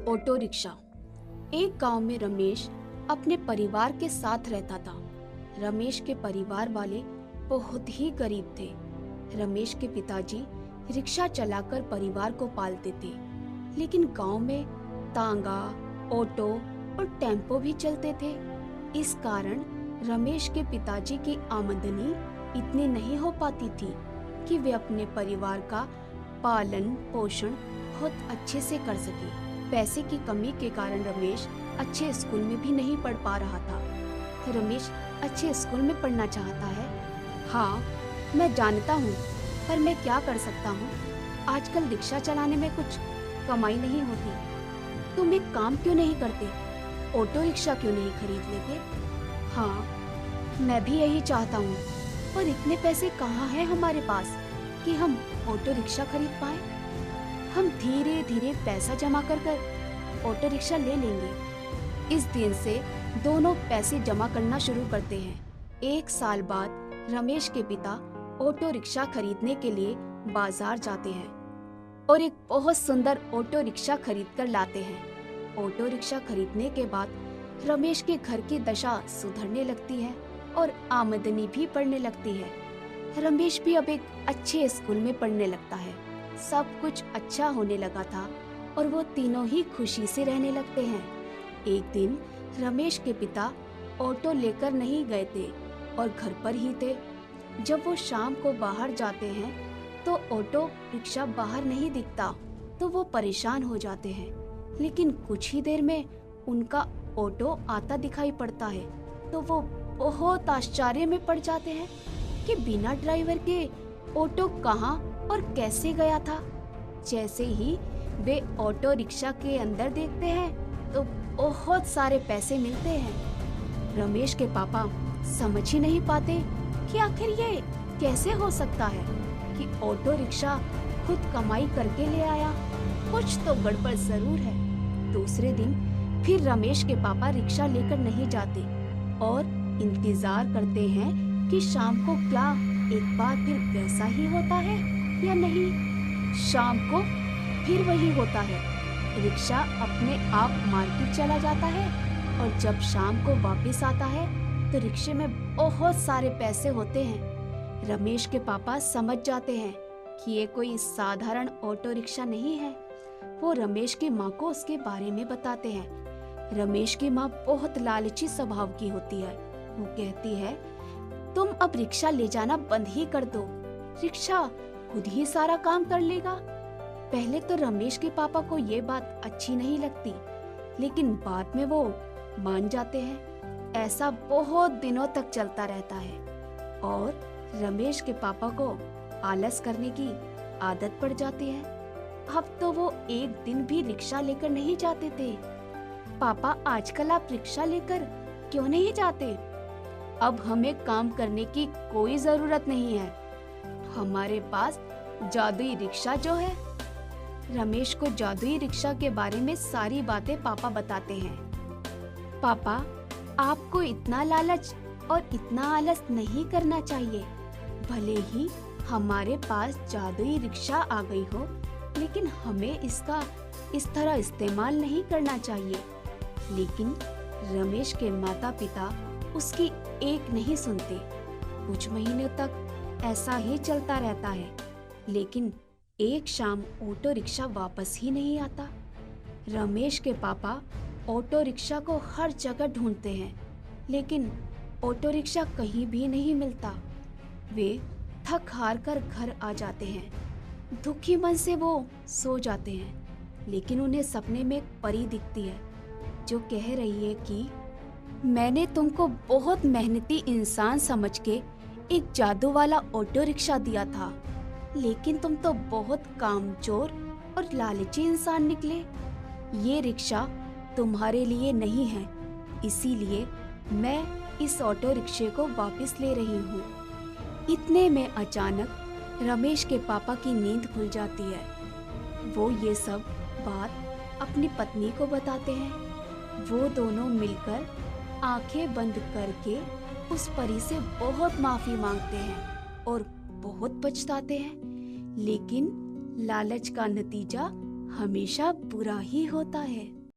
Auto rickshaw. एक गांव में रमेश अपने परिवार के साथ रहता था। रमेश के परिवार वाले बहुत ही गरीब थे। रमेश के पिताजी रिक्शा चलाकर परिवार को पालते थे, लेकिन गांव में तांगा, ऑटो और टेम्पो भी चलते थे। इस कारण रमेश के पिताजी की आमदनी इतनी नहीं हो पाती थी कि वे अपने परिवार का पालन पोषण बहुत अच्छे से कर सके। पैसे की कमी के कारण रमेश अच्छे स्कूल में भी नहीं पढ़ पा रहा था। रमेश अच्छे स्कूल में पढ़ना चाहता है। हाँ, मैं जानता हूँ, पर मैं क्या कर सकता हूँ। आजकल रिक्शा चलाने में कुछ कमाई नहीं होती। तुम एक काम क्यों नहीं करते? ऑटो रिक्शा क्यों नहीं खरीद लेते? हाँ, मैं भी यही चाहता हूँ, पर इतने पैसे कहाँ हैं हमारे पास कि हम ऑटो रिक्शा खरीद पाए। हम धीरे धीरे पैसा जमा कर ऑटो रिक्शा ले लेंगे। इस दिन से दोनों पैसे जमा करना शुरू करते हैं। एक साल बाद रमेश के पिता ऑटो रिक्शा खरीदने के लिए बाजार जाते हैं और एक बहुत सुंदर ऑटो रिक्शा खरीद कर लाते हैं। ऑटो रिक्शा खरीदने के बाद रमेश के घर की दशा सुधरने लगती है और आमदनी भी बढ़ने लगती है। रमेश भी अब एक अच्छे स्कूल में पढ़ने लगता है। सब कुछ अच्छा होने लगा था और वो तीनों ही खुशी से रहने लगते हैं। एक दिन रमेश के पिता ऑटो लेकर नहीं गए थे और घर पर ही थे। जब वो शाम को बाहर जाते हैं तो ऑटो रिक्शा बाहर नहीं दिखता, तो वो परेशान हो जाते हैं। लेकिन कुछ ही देर में उनका ऑटो आता दिखाई पड़ता है, तो वो बहुत आश्चर्य में पड़ जाते हैं कि बिना ड्राइवर के ऑटो कहाँ और कैसे गया था। जैसे ही वे ऑटो रिक्शा के अंदर देखते हैं तो बहुत सारे पैसे मिलते हैं। रमेश के पापा समझ ही नहीं पाते कि आखिर ये कैसे हो सकता है कि ऑटो रिक्शा खुद कमाई करके ले आया। कुछ तो गड़बड़ जरूर है। दूसरे दिन फिर रमेश के पापा रिक्शा लेकर नहीं जाते और इंतजार करते हैं कि शाम को क्या एक बार फिर वैसा ही होता है या नहीं। शाम को फिर वही होता है। रिक्शा अपने आप मार्केट चला जाता है और जब शाम को वापस आता है तो रिक्शे में बहुत सारे पैसे होते हैं। रमेश के पापा समझ जाते हैं कि ये कोई साधारण ऑटो रिक्शा नहीं है। वो रमेश की माँ को उसके बारे में बताते हैं। रमेश की माँ बहुत लालची स्वभाव की होती है। वो कहती है, तुम अब रिक्शा ले जाना बंद ही कर दो, रिक्शा खुद ही सारा काम कर लेगा। पहले तो रमेश के पापा को ये बात अच्छी नहीं लगती, लेकिन बाद में वो मान जाते हैं। ऐसा बहुत दिनों तक चलता रहता है और रमेश के पापा को आलस करने की आदत पड़ जाती है। अब तो वो एक दिन भी रिक्शा लेकर नहीं जाते थे। पापा, आजकल आप रिक्शा लेकर क्यों नहीं जाते? अब हमें काम करने की कोई जरूरत नहीं है, हमारे पास जादुई रिक्शा जो है। रमेश को जादुई रिक्शा के बारे में सारी बातें पापा बताते हैं। पापा, आपको इतना लालच और इतना आलस नहीं करना चाहिए। भले ही हमारे पास जादुई रिक्शा आ गई हो, लेकिन हमें इसका इस तरह इस्तेमाल नहीं करना चाहिए। लेकिन रमेश के माता पिता उसकी एक नहीं सुनते। कुछ महीनों तक ऐसा ही चलता रहता है, लेकिन एक शाम ऑटो रिक्शा वापस ही नहीं आता। रमेश के पापा ऑटो रिक्शा को हर जगह ढूंढते हैं, लेकिन ऑटो रिक्शा कहीं भी नहीं मिलता। वे थक हार कर घर आ जाते हैं। दुखी मन से वो सो जाते हैं, लेकिन उन्हें सपने में एक परी दिखती है जो कह रही है कि मैंने तुमको बहुत मेहनती इंसान समझ के एक जादू वाला ऑटो रिक्शा दिया था, लेकिन तुम तो बहुत कामचोर और लालची इंसान निकले। ये रिक्शा तुम्हारे लिए नहीं है, इसीलिए मैं इस ऑटो रिक्शे को वापस ले रही हूँ। इतने में अचानक रमेश के पापा की नींद खुल जाती है। वो ये सब बात अपनी पत्नी को बताते हैं। वो दोनों मिलकर आंखें बंद करके उस परी से बहुत माफी मांगते हैं और बहुत पछताते हैं, लेकिन लालच का नतीजा हमेशा बुरा ही होता है।